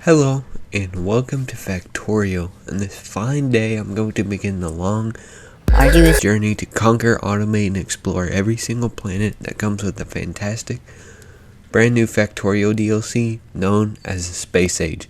Hello and welcome to Factorio. On this fine day, I'm going to begin the long, arduous journey to conquer, automate, and explore every single planet that comes with the fantastic, brand new Factorio DLC known as the Space Age.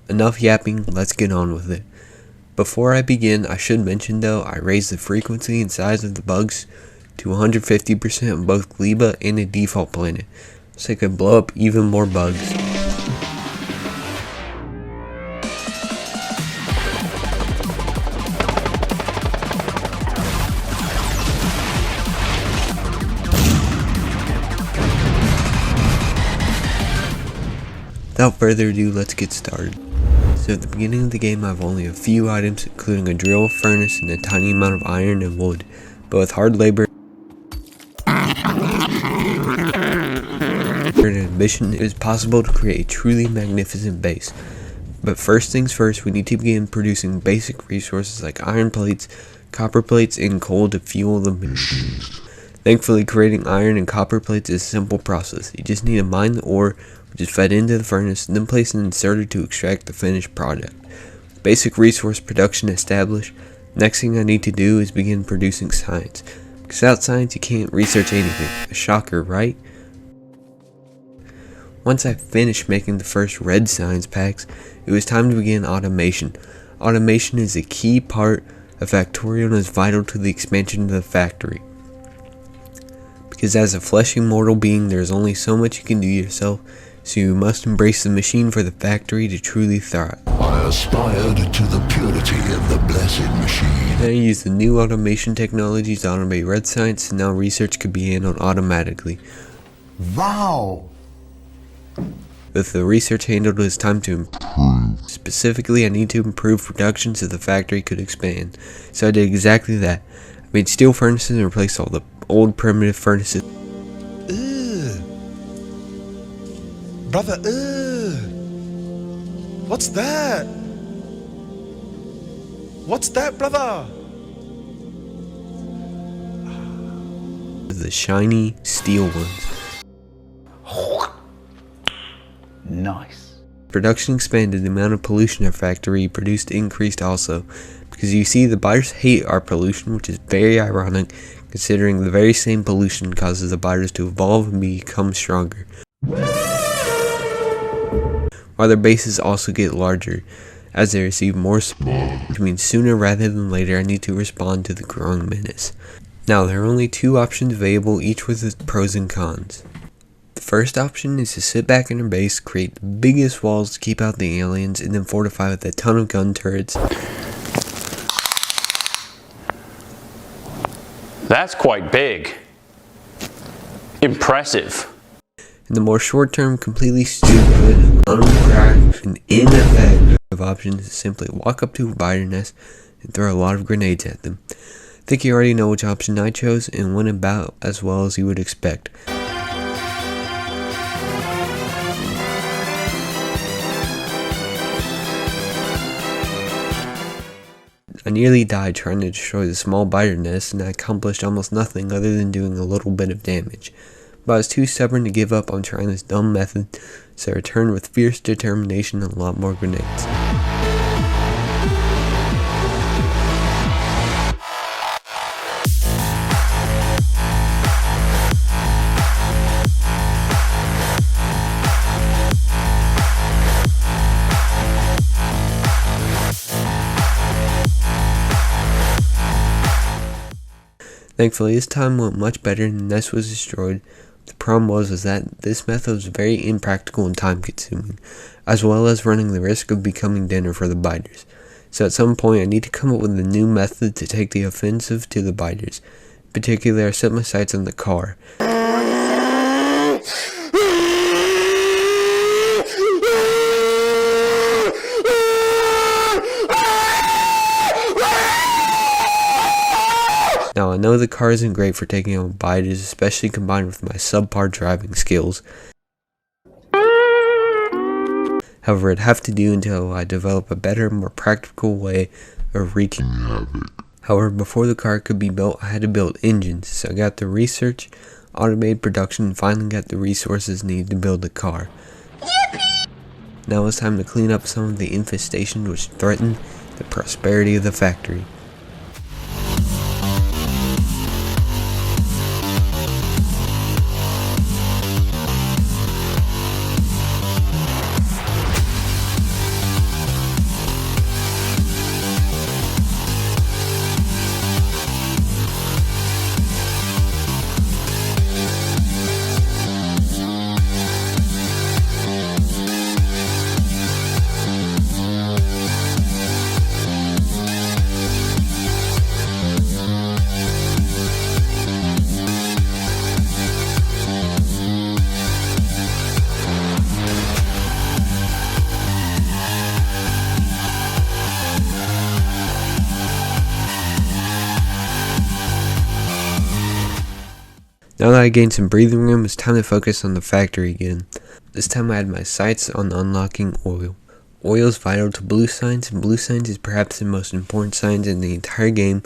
Enough yapping, let's get on with it. Before I begin, I should mention though, I raised the frequency and size of the bugs to 150% on both Gleba and the default planet, so I could blow up even more bugs. Without further ado, let's get started. So at the beginning of the game, I have only a few items, including a drill, furnace, and a tiny amount of iron and wood. But with hard labor and ambition, it is possible to create a truly magnificent base. But first things first, we need to begin producing basic resources like iron plates, copper plates, and coal to fuel the machine. Thankfully, creating iron and copper plates is a simple process. You just need to mine the ore, which is fed into the furnace, and then place an inserter to extract the finished product. Basic resource production established, next thing I need to do is begin producing science. Because without science you can't research anything. A shocker, right? Once I finished making the first red science packs, it was time to begin automation. Automation is a key part of Factorio and is vital to the expansion of the factory. Because as a fleshy mortal being, there is only so much you can do yourself, so you must embrace the machine for the factory to truly thrive. I aspired to the purity of the blessed machine. Then I used the new automation technologies to automate red science, and now research could be handled automatically. Wow! With the research handled, it is time to improve. Specifically, I need to improve production so the factory could expand. So I did exactly that. I made steel furnaces and replaced all the old primitive furnaces. Brother, what's that? What's that, brother? The shiny steel ones. Nice. Production expanded, the amount of pollution our factory produced increased also. Because you see, the biters hate our pollution, which is very ironic, considering the very same pollution causes the biters to evolve and become stronger. While their bases also get larger, as they receive more spawn, which means sooner rather than later I need to respond to the growing menace. Now, there are only two options available, each with its pros and cons. The first option is to sit back in your base, create the biggest walls to keep out the aliens, and then fortify with a ton of gun turrets. That's quite big. Impressive. And the more short-term, completely stupid, unpractical, and ineffective option is to simply walk up to a biter nest and throw a lot of grenades at them. I think you already know which option I chose and went about as well as you would expect. I nearly died trying to destroy the small biter nest, and I accomplished almost nothing other than doing a little bit of damage. But I was too stubborn to give up on trying this dumb method, so I returned with fierce determination and a lot more grenades. Thankfully, this time went much better and the nest was destroyed. The problem was that this method was very impractical and time consuming, as well as running the risk of becoming dinner for the biters. So at some point I need to come up with a new method to take the offensive to the biters. In particular, I set my sights on the car. Now, I know the car isn't great for taking on biters, especially combined with my subpar driving skills. However, I'd have to do until I develop a better, more practical way of wreaking havoc. However, before the car could be built, I had to build engines, so I got the research, automated production, and finally got the resources needed to build the car. Yippee! Now it's time to clean up some of the infestation which threaten the prosperity of the factory. Now that I gained some breathing room, it's time to focus on the factory again. This time I had my sights on unlocking oil. Oil is vital to blue signs, and blue signs is perhaps the most important signs in the entire game,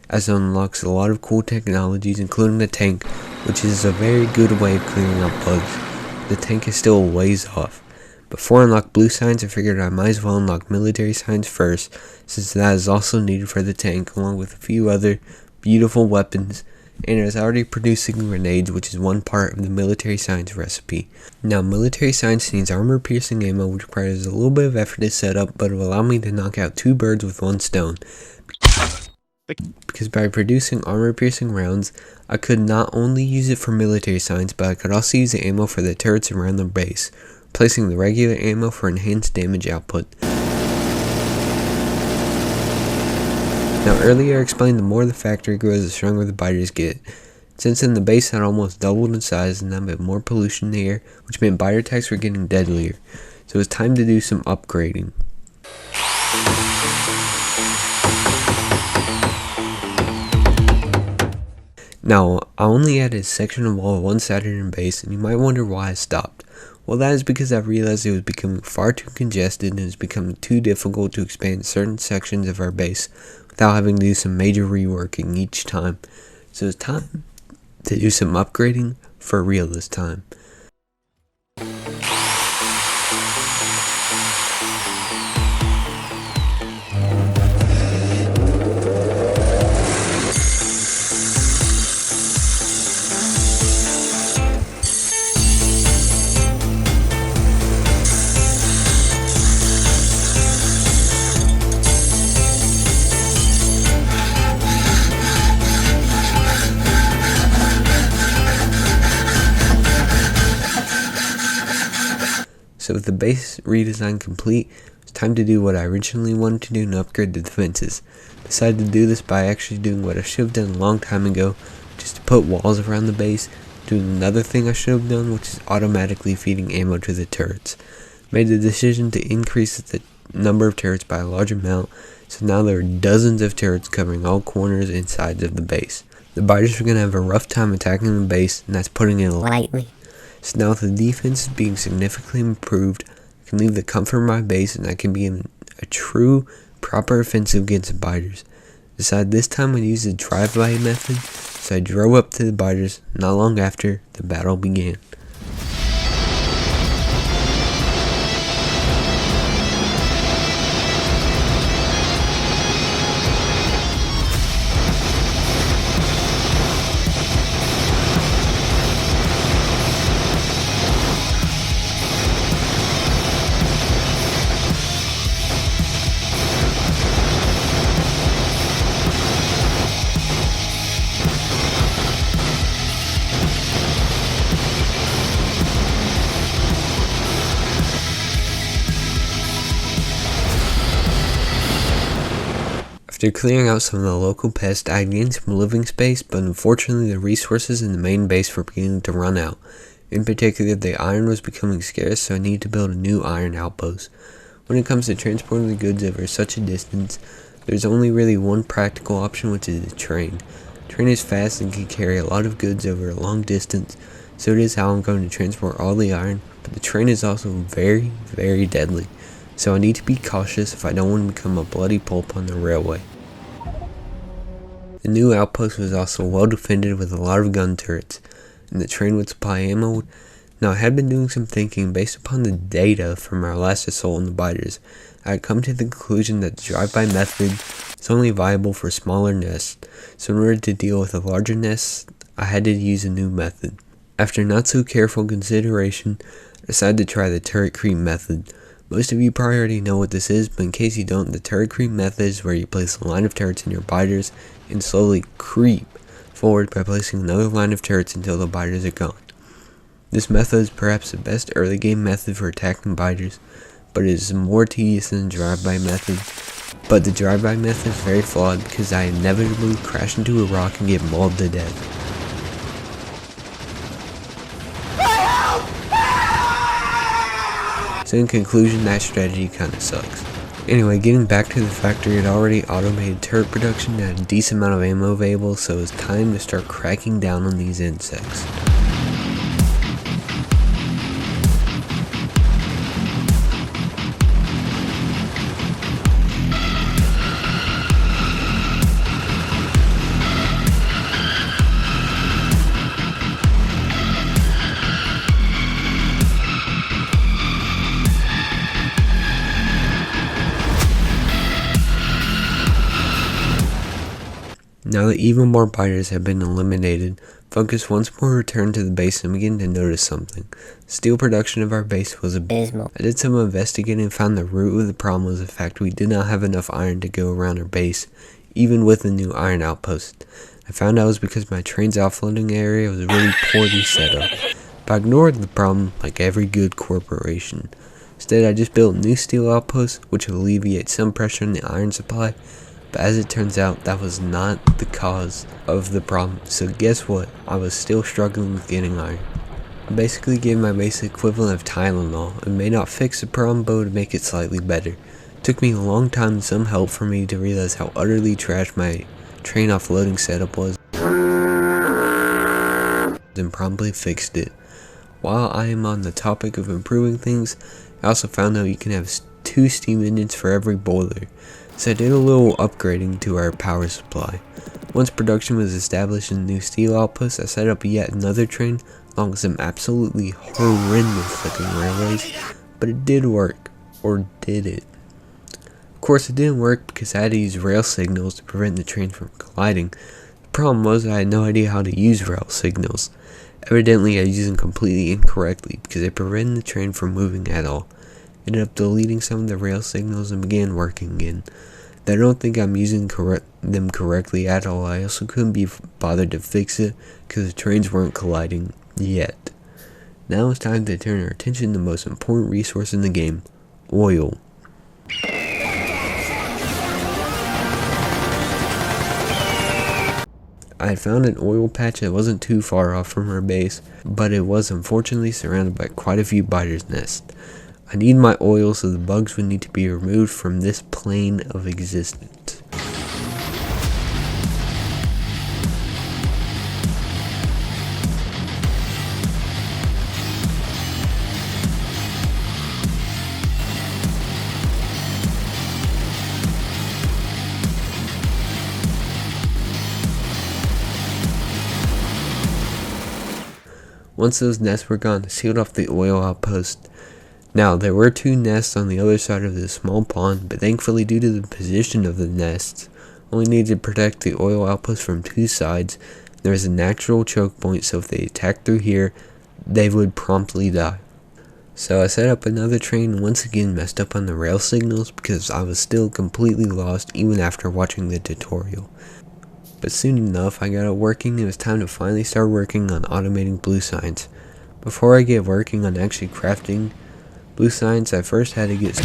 as it unlocks a lot of cool technologies, including the tank, which is a very good way of clearing out bugs. The tank is still a ways off. Before I unlock blue signs, I figured I might as well unlock military signs first, since that is also needed for the tank, along with a few other beautiful weapons, and it is already producing grenades, which is one part of the military science recipe. Now, military science needs armor-piercing ammo, which requires a little bit of effort to set up, but it will allow me to knock out 2 birds with 1 stone. Because by producing armor-piercing rounds, I could not only use it for military science, but I could also use the ammo for the turrets around the base, replacing the regular ammo for enhanced damage output. Now, earlier I explained the more the factory grows, the stronger the biters get. Since then, the base had almost doubled in size and that meant more pollution in the air, which meant biter attacks were getting deadlier. So it was time to do some upgrading. Now, I only added a section of wall on one side of the base, and you might wonder why I stopped. Well, that is because I realized it was becoming far too congested and it was becoming too difficult to expand certain sections of our base without having to do some major reworking each time. So it's time to do some upgrading for real this time. So with the base redesign complete, it's time to do what I originally wanted to do and upgrade the defenses. Decided to do this by actually doing what I should have done a long time ago, just to put walls around the base, doing another thing I should have done, which is automatically feeding ammo to the turrets. Made the decision to increase the number of turrets by a large amount, so now there are dozens of turrets covering all corners and sides of the base. The biters are going to have a rough time attacking the base, and that's putting it lightly. So now with the defense being significantly improved, I can leave the comfort of my base and I can be in a true, proper offensive against the biters. Decided this time I'd use the drive-by method, so I drove up to the biters not long after the battle began. After clearing out some of the local pests, I gained some living space, but unfortunately the resources in the main base were beginning to run out. In particular, the iron was becoming scarce, so I needed to build a new iron outpost. When it comes to transporting the goods over such a distance, there's only really one practical option, which is a train. The train is fast and can carry a lot of goods over a long distance, so it is how I'm going to transport all the iron, but the train is also very, very deadly. So I need to be cautious if I don't want to become a bloody pulp on the railway. The new outpost was also well defended with a lot of gun turrets, and the train would supply ammo. Now, I had been doing some thinking based upon the data from our last assault on the biters. I had come to the conclusion that the drive-by method is only viable for smaller nests, so in order to deal with the larger nests, I had to use a new method. After not so careful consideration, I decided to try the turret creep method. Most of you probably already know what this is, but in case you don't, the turret creep method is where you place a line of turrets in your biters and slowly creep forward by placing another line of turrets until the biters are gone. This method is perhaps the best early game method for attacking biters, but it is more tedious than the drive-by method. But the drive-by method is very flawed because I inevitably crash into a rock and get mauled to death. So in conclusion, that strategy kinda sucks. Anyway, getting back to the factory, it already automated turret production and had a decent amount of ammo available, so it was time to start cracking down on these insects. Now that even more biters have been eliminated, focus once more returned to the base and began to notice something. Steel production of our base was abysmal. I did some investigating and found the root of the problem was the fact we did not have enough iron to go around our base, even with the new iron outpost. I found out it was because my train's offloading area was really poorly set up, but I ignored the problem like every good corporation. Instead, I just built new steel outposts, which would alleviate some pressure on the iron supply. But as it turns out, that was not the cause of the problem. So guess what? I was still struggling with getting iron. I basically gave my basic equivalent of Tylenol. It may not fix the problem, but it would make it slightly better. It took me a long time and some help for me to realize how utterly trash my train offloading setup was, and promptly fixed it. While I am on the topic of improving things, I also found out you can have 2 steam engines for every boiler. So I did a little upgrading to our power supply. Once production was established in the new steel outpost, I set up yet another train along with some absolutely horrendous looking railways, but it did work. Or did it? Of course it didn't work because I had to use rail signals to prevent the train from colliding. The problem was I had no idea how to use rail signals. Evidently I used them completely incorrectly because they prevented the train from moving at all. Ended up deleting some of the rail signals and began working again. I don't think I'm using them correctly at all. I also couldn't be bothered to fix it because the trains weren't colliding yet. Now it's time to turn our attention to the most important resource in the game, oil. I had found an oil patch that wasn't too far off from our base, but it was unfortunately surrounded by quite a few biters' nests. I need my oil, so the bugs would need to be removed from this plane of existence. Once those nests were gone, I sealed off the oil outpost. Now, there were 2 nests on the other side of this small pond, but thankfully due to the position of the nests, only needed to protect the oil outpost from 2 sides. There was a natural choke point, so if they attacked through here, they would promptly die. So I set up another train and once again messed up on the rail signals because I was still completely lost even after watching the tutorial. But soon enough, I got it working and it was time to finally start working on automating blue signs. Before I get working on actually crafting blue signs, I first had to get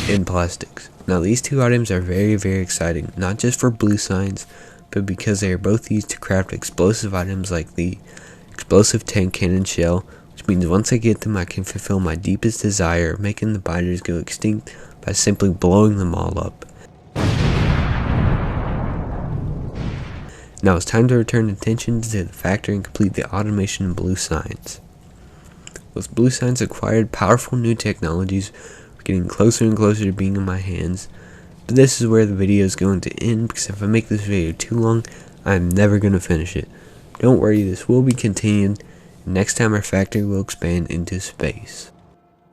in plastics. Now these 2 items are very exciting, not just for blue signs, but because they are both used to craft explosive items like the explosive tank cannon shell, which means once I get them I can fulfill my deepest desire of making the biters go extinct by simply blowing them all up. Now it's time to return attention to the factory and complete the automation of blue signs. With blue signs acquired, powerful new technologies are getting closer and closer to being in my hands. But this is where the video is going to end because if I make this video too long, I'm never going to finish it. Don't worry, this will be continued. Next time our factory will expand into space.